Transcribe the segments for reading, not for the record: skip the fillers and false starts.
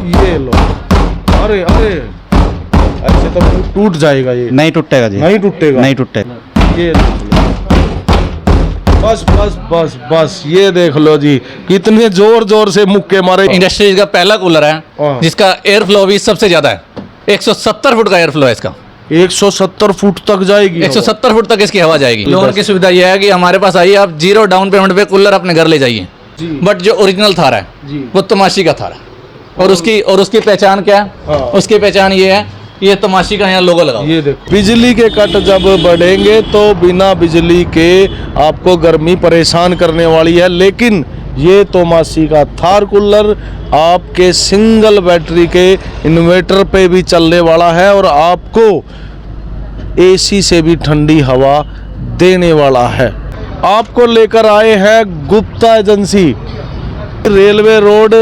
ये लो, अरे अरे ऐसे तो टूट जाएगा ये। नहीं टूटेगा जी, नहीं टूटेगा, नहीं टूटेगा। ये बस बस बस बस ये देख लो जी, कितने जोर जोर से मुक्के मारे। इंडस्ट्रीज का पहला कूलर हाँ। है जिसका एयर फ्लो भी सबसे ज्यादा है। 170 फुट का एयर फ्लो है इसका। 170 फुट तक जाएगी, 170 फुट तक इसकी हवा जाएगी। लोन की सुविधा यह है कि हमारे पास आइए, आप 0 डाउन पेमेंट पे कूलर अपने घर ले जाइए। बट जो ओरिजिनल थार है वो तमाशी का थार है। और उसकी पहचान क्या है? हाँ। उसकी पहचान ये है, ये तमाशी का यहाँ लोगो लगा हुआ है। ये देखो, बिजली के कट जब बढ़ेंगे तो बिना बिजली के आपको गर्मी परेशान करने वाली है, लेकिन ये तोमासी का थार कूलर आपके सिंगल बैटरी के इन्वर्टर पे भी चलने वाला है और आपको एसी से भी ठंडी हवा देने वाला है। आपको लेकर आए हैं Gupta agency, railway road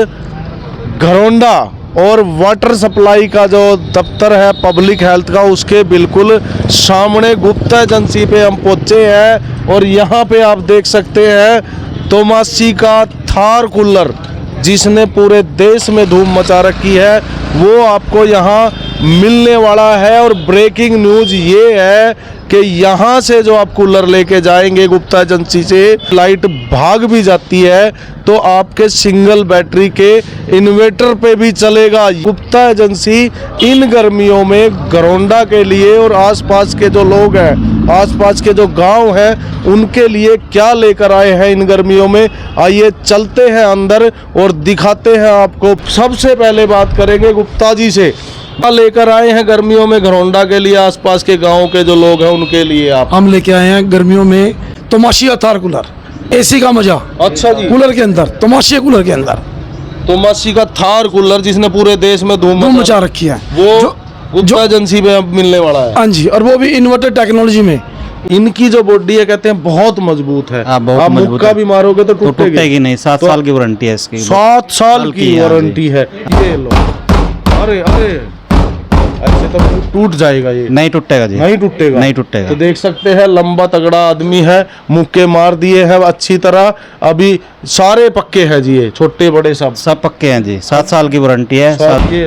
Gharaunda, और वाटर सप्लाई का जो दफ्तर है पब्लिक हेल्थ का, उसके बिल्कुल सामने गुप्ता एजेंसी पे हम पहुंचे हैं। और यहाँ पे आप देख सकते हैं तोमासी का थार कूलर जिसने पूरे देश में धूम मचा रखी है, वो आपको यहाँ मिलने वाला है। और ब्रेकिंग न्यूज़ ये है कि यहाँ से जो आप कूलर लेके जाएंगे गुप्ता एजेंसी से, लाइट भाग भी जाती है तो आपके सिंगल बैटरी के इन्वर्टर पे भी चलेगा। गुप्ता एजेंसी इन गर्मियों में घरौंडा के लिए और आसपास के जो लोग हैं, आसपास के जो गांव हैं, उनके लिए क्या लेकर आए हैं इन गर्मियों में, आइए चलते हैं अंदर और दिखाते हैं आपको। सबसे पहले बात करेंगे गुप्ता जी से, क्या लेकर आए हैं गर्मियों में घरौंडा के लिए, आसपास के गाँव के जो लोग हैं उनके लिए आप? हम लेके आए हैं गर्मियों में तमाशी थार कूलर, एसी का मजा। अच्छा जी, कूलर के अंदर, तमाशी कूलर के अंदर तोमासी का थार कूलर जिसने पूरे देश में धूम मचा रखी है, वो गुप्ता एजेंसी में अब मिलने वाला है। हाँ जी, और वो भी इन्वर्टर टेक्नोलॉजी में। इनकी जो बॉडी है कहते हैं बहुत मजबूत है। हाँ, बहुत आप मजबूत मुक्का है। भी मारोगे तो तो टूटेगी नहीं। 7 साल की वारंटी है इसकी। 7 साल की हाँ जी। वारंटी है। ये लो, अरे अरे ऐसे तो टूट जाएगा ये। नहीं टूटेगा जी, नहीं टूटेगा, नहीं टूटेगा। तो देख सकते हैं लंबा तगड़ा आदमी है, मुक्के मार दिए हैं अच्छी तरह। अभी सारे पक्के हैं जी, ये छोटे बड़े सब सब पक्के हैं जी। 7 साल की वारंटी है। ये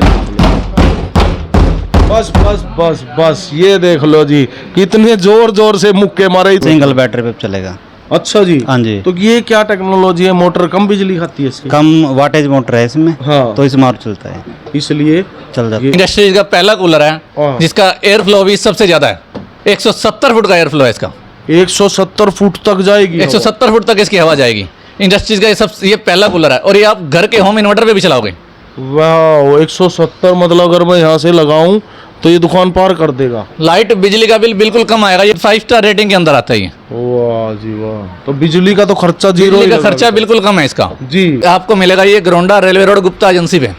बस बस बस बस ये देख लो जी, कितने जोर जोर से मुक्के मारे। सिंगल बैटरी पे चलेगा। अच्छा जी, हाँ जी। तो ये क्या टेक्नोलॉजी है? मोटर कम बिजली खाती है इसकी? कम वाटेज मोटर है इसमें। हाँ। तो स्मार्ट चलता है, इसलिए चल जाता है। इंडस्ट्रीज का पहला कूलर हाँ। है जिसका एयर फ्लो भी सबसे ज्यादा है। 170 फुट का एयर फ्लो है इसका। 170 फुट तक जाएगी। 170 फुट तक इसकी हवा जाएगी। इंडस्ट्रीज का ये पहला कूलर है और ये आप घर के होम इन्वर्टर पे भी चलाओगे। वाह, 170 मतलब अगर मैं यहाँ से लगाऊं तो ये दुकान पार कर देगा। लाइट बिजली का बिल बिल्कुल कम आएगा। ये 5 स्टार रेटिंग के अंदर आता है ये। वाह जी वाह, तो बिजली का तो खर्चा जीरो बिजली ही का लगा खर्चा बिल्कुल कम है इसका जी। आपको मिलेगा ये Gharaunda railway road Gupta agency पे,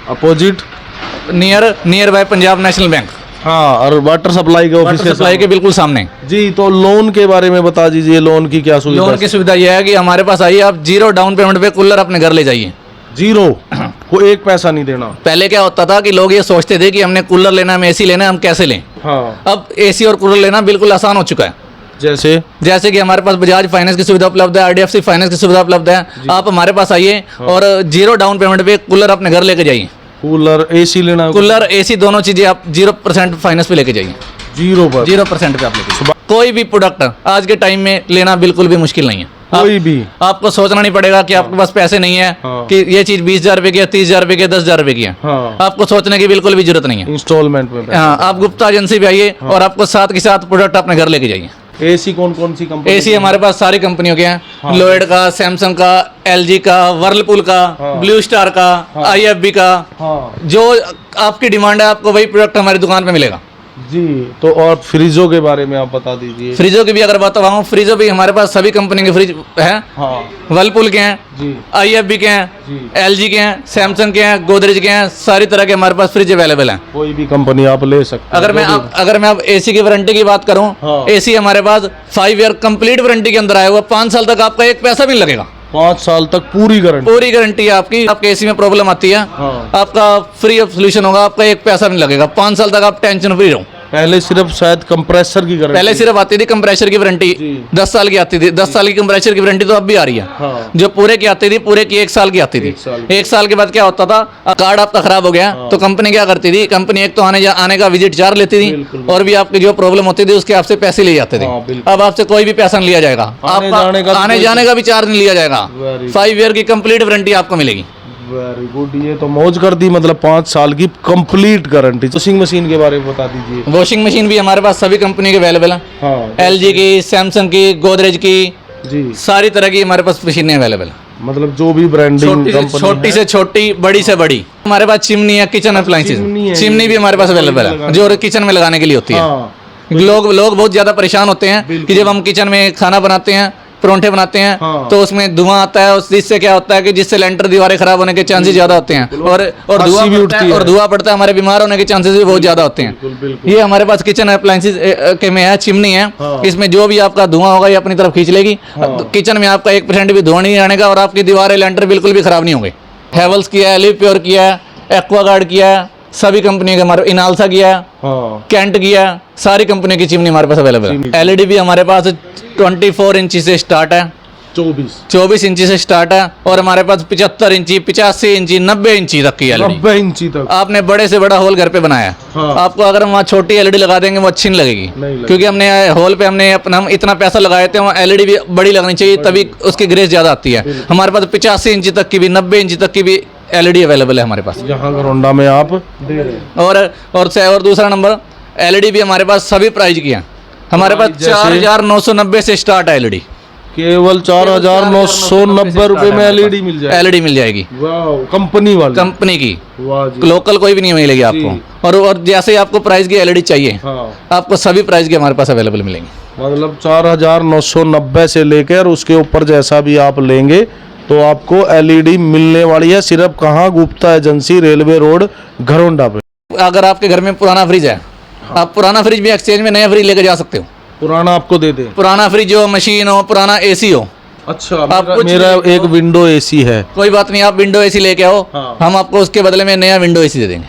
opposite near by Punjab national bank. हाँ, और वाटर सप्लाई के ऑफिस वाटर सप्लाई के बिल्कुल सामने जी। तो लोन के बारे में बता दीजिए, लोन की क्या सुविधा? लोन की सुविधा यह है कि हमारे पास आइए, आप 0 डाउन पेमेंट पे कूलर अपने घर ले जाइए। 0 को 1 पैसा नहीं देना। पहले क्या होता था कि लोग ये सोचते थे कि हमने कूलर लेना है, एसी लेना है, हम कैसे लें। हाँ, अब एसी और कूलर लेना बिल्कुल आसान हो चुका है। जैसे कि हमारे पास बजाज फाइनेंस की सुविधा उपलब्ध है, आरडीएफसी फाइनेंस की सुविधा उपलब्ध है। आप हमारे पास आइए और 0 डाउन पेमेंट पे कूलर अपने घर लेके जाइए। कूलर एसी लेना, कूलर एसी दोनों चीजें आप 0% फाइनेंस पे लेके जाइए। 0% पे आप लेके। कोई भी प्रोडक्ट आज के टाइम में लेना बिल्कुल भी मुश्किल नहीं है। कोई भी आपको सोचना नहीं पड़ेगा कि आपके पास पैसे नहीं है। हाँ। कि ये चीज 20,000 रुपए की है, 30,000 रुपए की है, 10,000 रुपए की है। हाँ। आपको सोचने की बिल्कुल भी जरूरत नहीं है। इंस्टॉलमेंट में हाँ, आप गुप्ता एजेंसी पे आइए और आपको साथ के साथ प्रोडक्ट अपने घर लेके जाइए। एसी कौन कौन सी कंपनी? एसी हमारे पास सारी कंपनियों के हैं। लोएड का, सैमसंग का, एलजी का, वर्लपूल का, ब्लू स्टार का, आईएफबी का। जो आपकी डिमांड है आपको वही प्रोडक्ट हमारी दुकान पे मिलेगा जी। तो और फ्रिजों के बारे में आप बता दीजिए। फ्रिजों की भी अगर बताऊँ, फ्रिजों भी हमारे पास सभी कंपनी के फ्रिज है। वर्लपूल के हैं जी, आईएफबी के हैं, एलजी के हैं, सैमसंग के हैं, गोदरेज के हैं। सारी तरह के हमारे पास फ्रिज अवेलेबल हैं। कोई भी कंपनी आप ले सकते हैं। अगर मैं अब एसी की वारंटी की बात करूं, एसी हमारे पास 5 ईयर कंप्लीट वारंटी के अंदर आया हुआ। 5 साल तक आपका 1 पैसा भी नहीं लगेगा। 5 साल तक पूरी गारंटी है आपकी। आपके एसी में प्रॉब्लम आती है, आपका फ्री ऑफ सोल्यूशन होगा, आपका 1 पैसा भी नहीं लगेगा। 5 साल तक आप टेंशन फ्री रहो। पहले सिर्फ शायद कंप्रेसर की गारंटी, पहले सिर्फ आती थी कंप्रेसर की वारंटी, जी। 10 साल की आती थी, 10 साल की कंप्रेसर की वारंटी तो अब भी आ रही है। हाँ। जो पूरे की आती थी, पूरे की 1 साल की आती थी। 1 साल के बाद क्या होता था, कार्ड आपका खराब हो गया तो कंपनी क्या करती थी, कंपनी एक तो आने का विजिट चार्ज लेती थी और भी आपकी जो प्रॉब्लम होती थी उसके आपसे पैसे ले जाते थे। हाँ, बिल्कुल। अब आपसे कोई भी पैसा नहीं लिया जाएगा, आने जाने का भी आने कोई- जाने का भी चार्ज नहीं लिया जाएगा। Very 5 ईयर की कंप्लीट वारंटी आपको मिलेगी। वेरी गुड, ये तो मौज कर दी, मतलब 5 साल की कंप्लीट गारंटी। वॉशिंग मशीन के बारे में बता दीजिए। वॉशिंग मशीन भी हमारे पास सभी कंपनी के अवेलेबल है, हाँ LG की, सैमसंग की, गोदरेज की, जी, सारी तरह की हमारे पास मशीनें अवेलेबल है। मतलब जो भी ब्रांडिंग छोटी से छोटी, बड़ी से बड़ी हमारे पास चिमनी है, किचन चिमनी है, अप्लायंसेस, चिमनी भी हमारे पास अवेलेबल है जो किचन में लगाने के लिए होती है। हाँ लोग बहुत ज्यादा परेशान होते हैं कि जब हम किचन में खाना बनाते हैं, परोंठे बनाते हैं, हाँ। तो उसमें धुआं आता है, जिससे क्या होता है कि जिससे लेंटर दीवारें खराब होने के चांसेस ज्यादा होते हैं और खांसी धुआं भी पड़ता उठती है, और है। धुआं पड़ता है, हमारे बीमार होने के चांसेस भी बहुत ज्यादा होते हैं। बिल्कुल। ये हमारे पास किचन अप्लायंसेस के में है, चिमनी है, हाँ। इसमें जो भी आपका धुआं होगा ये अपनी तरफ खींच लेगी। हाँ। तो किचन में आपका 1% भी धुआं नहीं आने का और आपकी दीवारें लेंटर बिल्कुल भी खराब नहीं होंगे। हेवल्स किया है, लिव प्योर किया है, एक्वागार्ड किया है, सभी कंपनी के हमारे, इनालसा किया है, हाँ कैंट किया है, सारी कंपनी की चिमनी हमारे पास अवेलेबल है। LED भी हमारे पास 24 इंची से स्टार्ट है, 24 इंची से स्टार्ट है और हमारे पास 75 इंची, 85 इंची, 90 इंची तक की LED। 90 इंची तक। आपने बड़े से बड़ा होल घर पे बनाया है, हाँ। आपको अगर हम वहाँ छोटी LED लगा देंगे वो अच्छी नहीं लगेगी, नहीं लगेगी। क्योंकि हमने होल पे हम इतना पैसा लगाए थे, वहाँ LED भी बड़ी लगनी चाहिए, तभी उसकी ग्रेस ज़्यादा आती है। हमारे पास 85 इंची तक की भी, 90 इंची तक की भी LED अवेलेबल है हमारे पास। यहाँ घरौंडा में आप दे रहे हैं। और दूसरा नंबर, LED भी हमारे पास सभी प्राइस की है। हमारे पास जैसे? 4,990 से स्टार्ट है LED। केवल 4,990 रुपए में LED मिल जाए। LED मिल जाएगी वाह, कंपनी वाली। कंपनी की, वाह जी। लोकल कोई भी नहीं मिलेगी आपको। और जैसे ही आपको प्राइस की LED चाहिए, हाँ, आपको सभी प्राइस के हमारे पास अवेलेबल मिलेंगे। मतलब 4,990 से लेकर उसके ऊपर जैसा भी आप लेंगे तो आपको LED मिलने वाली है। सिर्फ कहाँ? Gupta agency, railway road, Gharaunda पे। अगर आपके घर में पुराना फ्रिज है, आप पुराना फ्रिज भी एक्सचेंज में नया फ्रिज लेके जा सकते हो। पुराना आपको दे दें। पुराना फ्रिज हो, मशीन हो, पुराना AC हो, अच्छा, आप कुछ मेरा भी एक विंडो AC है। कोई बात नहीं, आप विंडो AC लेके आओ, हाँ। हम आपको उसके बदले में नया विंडो AC दे देंगे।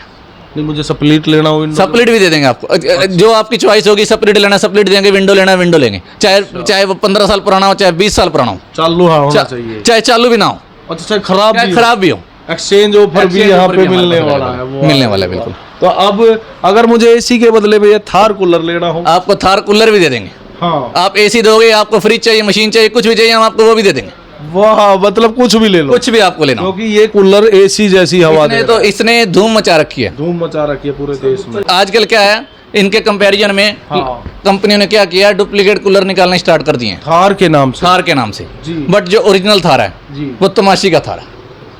नहीं, मुझे स्प्लिट लेना हो विंडो। सप्लिट भी दे देंगे आपको, जो आपकी चॉइस होगी। सप्लिट लेना सप्लिट देंगे, विंडो लेना विंडो लेंगे, चाहे वो 15 साल पुराना हो, चाहे 20 साल पुराना हो, चालू हाँ होना चाहिए। चाहे चालू भी ना हो, अच्छा, चाहे खराब चाहे भी हो। खराब भी हो, एक्सचेंज ऑफर भी Exchange यहाँ offer पे भी हमारे मिलने पास वाला available है। है। मिलने वाला है, बिल्कुल। तो अब अगर मुझे AC के बदले में ये थार कूलर लेना हो, आपको थार कूलर भी दे देंगे। हाँ, आप AC दोगे, आपको फ्रिज चाहिए, मशीन चाहिए, कुछ भी चाहिए, हम आपको वो भी दे देंगे। वाह, मतलब कुछ भी ले लो, कुछ भी आपको लेना हो। क्योंकि ये कूलर AC जैसी हवा दे रहा है। इसने धूम मचा रखी है। धूम मचा रखी है पूरे देश में। आजकल क्या है, इनके कंपैरिजन में हाँ। कंपनियों ने क्या किया, डुप्लीकेट कूलर निकालने स्टार्ट कर दिए हैं थार के नाम से। थार के नाम से। जी। बट जो ओरिजिनल थार है जी। वो तमाशी का थार है।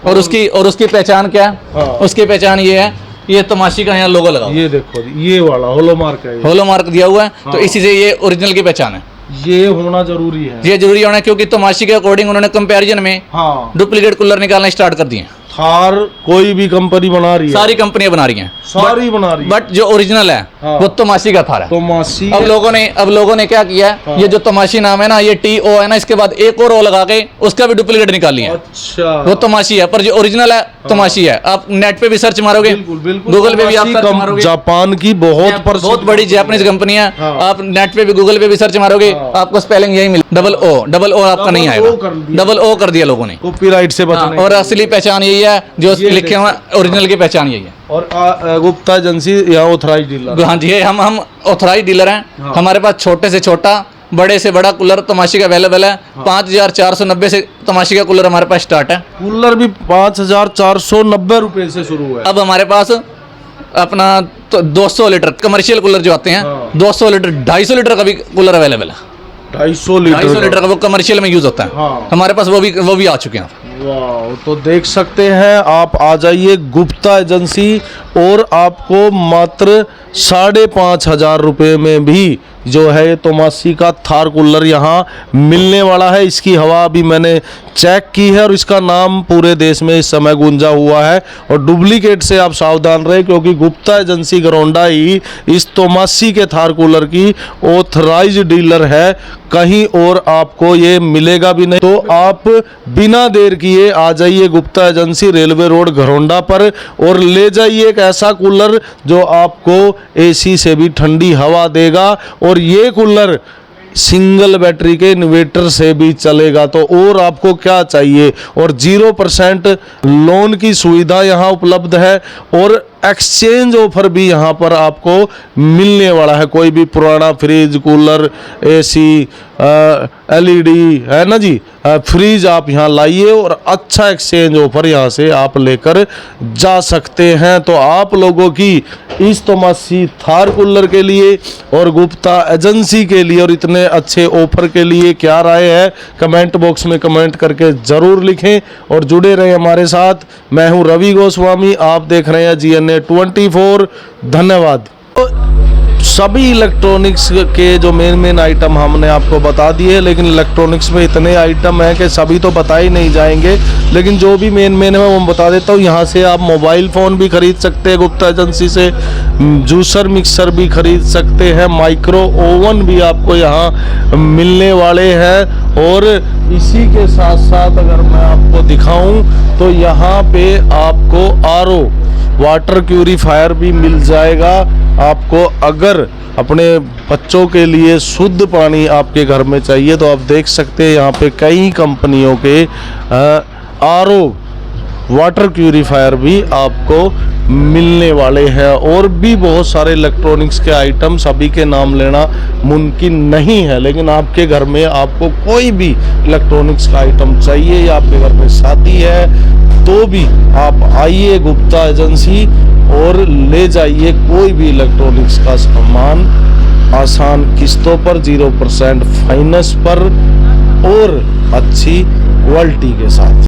और उसकी पहचान क्या है? हाँ। उसकी पहचान ये है, ये तमाशी का यहाँ लोगो लगा हुआ है, ये देखो, ये वाला हॉलोमार्क है ये। होलो मार्क दिया हुआ है, तो हाँ। इसी से ये ओरिजिनल की पहचान है। ये होना जरूरी है। ये जरूरी होना है, क्योंकि तमाशी के अकॉर्डिंग उन्होंने कंपैरिजन में हाँ, डुप्लीकेट कूलर निकालना स्टार्ट कर दिए हैं। थार कोई भी कंपनी बना रही है, सारी कंपनियां बना रही हैं, सारी बना रही है। बट जो ओरिजिनल है हाँ। वो तमाशी का थार है। तो मासी अब लोगों ने क्या किया है, हाँ। ये जो तमाशी नाम है ना, ये TO है ना, इसके बाद एक और O लगा के उसका भी डुप्लीकेट निकाल लिया है। अच्छा, वो तमाशी है, पर जो ओरिजिनल है तमाशी है। आप नेट पे भी सर्च मारोगे, बिल्कुल बिल्कुल। गूगल पे भी आप तमाशी सर्च मारोगे, जापान की बहुत बहुत बड़ी जापानीज कंपनी है। हाँ। आप नेट पे भी, गूगल पे भी सर्च मारोगे, हाँ। आपको स्पेलिंग यही मिले, डबल ओ आपका नहीं डबल ओ कर आएगा, दिया। डबल O कर दिया लोगों ने। कॉपीराइट से हाँ, बचने और के लिए। असली पहचान यही है, जो ये लिखे हुए ओरिजिनल की पहचान यही है। और गुप्ता एजेंसी यहाँ ऑथराइज डीलर। हाँ जी, हम ऑथराइज डीलर हैं। हाँ। हमारे पास छोटे से छोटा, बड़े से बड़ा कूलर तमाशी का अवेलेबल है। 5,490 से तमाशी का कूलर हमारे पास स्टार्ट है। कूलर भी 5,490 रुपए से शुरू है। अब हमारे पास अपना तो 200 लीटर कमर्शियल कूलर जो आते हैं, हाँ। 200 लीटर, 250 लीटर का भी कूलर अवेलेबल है। 250 250 लीटर लीटर का वो कमर्शियल में यूज होता है। हाँ। हमारे पास वो भी आ चुके हैं। वाह, तो देख सकते हैं आप, आ जाइए गुप्ता एजेंसी और आपको मात्र 5,500 रुपये में भी जो है ये तोमासी का थार कूलर यहाँ मिलने वाला है। इसकी हवा भी मैंने चेक की है और इसका नाम पूरे देश में इस समय गूंजा हुआ है। और डुप्लीकेट से आप सावधान रहे, क्योंकि गुप्ता एजेंसी गरौंडा ही इस तोमासी के थार कूलर की ऑथराइज्ड डीलर है, कहीं और आपको ये मिलेगा भी नहीं। तो आप बिना देर किए आ जाइए गुप्ता एजेंसी, रेलवे रोड गरौंडा पर, और ले जाइए एक ऐसा कूलर जो आपको एसी से भी ठंडी हवा देगा। और ये कूलर सिंगल बैटरी के इन्वर्टर से भी चलेगा, तो और आपको क्या चाहिए। और 0% लोन की सुविधा यहाँ उपलब्ध है, और एक्सचेंज ऑफर भी यहाँ पर आपको मिलने वाला है। कोई भी पुराना फ्रिज, कूलर, एसी, एलईडी है ना जी, फ्रिज आप यहाँ लाइए और अच्छा एक्सचेंज ऑफर यहाँ से आप लेकर जा सकते हैं। तो आप लोगों की इस तोमासी थार कूलर के लिए और गुप्ता एजेंसी के लिए और इतने अच्छे ऑफर के लिए क्या राय है, कमेंट बॉक्स में कमेंट करके ज़रूर लिखें और जुड़े रहें हमारे साथ। मैं हूं रवि गोस्वामी, आप देख रहे हैं GNA 24। धन्यवाद। सभी इलेक्ट्रॉनिक्स के जो मेन आइटम हमने आपको बता दिए, लेकिन इलेक्ट्रॉनिक्स में इतने आइटम हैं कि सभी तो बता ही नहीं जाएंगे, लेकिन जो भी मेन है वो मैं बता देता हूँ। यहाँ से आप मोबाइल फ़ोन भी खरीद सकते हैं गुप्ता एजेंसी से, जूसर मिक्सर भी खरीद सकते हैं, माइक्रो ओवन भी आपको यहाँ मिलने वाले हैं। और इसी के साथ साथ अगर मैं आपको दिखाऊँ तो यहाँ पे आपको RO वाटर प्यूरीफायर भी मिल जाएगा। आपको अगर अपने बच्चों के लिए शुद्ध पानी आपके घर में चाहिए तो आप देख सकते हैं यहाँ पे कई कंपनियों के RO वाटर प्यूरीफायर भी आपको मिलने वाले हैं। और भी बहुत सारे इलेक्ट्रॉनिक्स के आइटम, सभी के नाम लेना मुमकिन नहीं है, लेकिन आपके घर में आपको कोई भी इलेक्ट्रॉनिक्स का आइटम चाहिए या आपके घर में शादी है तो भी आप आइए गुप्ता एजेंसी और ले जाइए कोई भी इलेक्ट्रॉनिक्स का सामान आसान किस्तों पर, 0% फाइनेंस पर और अच्छी क्वालिटी के साथ।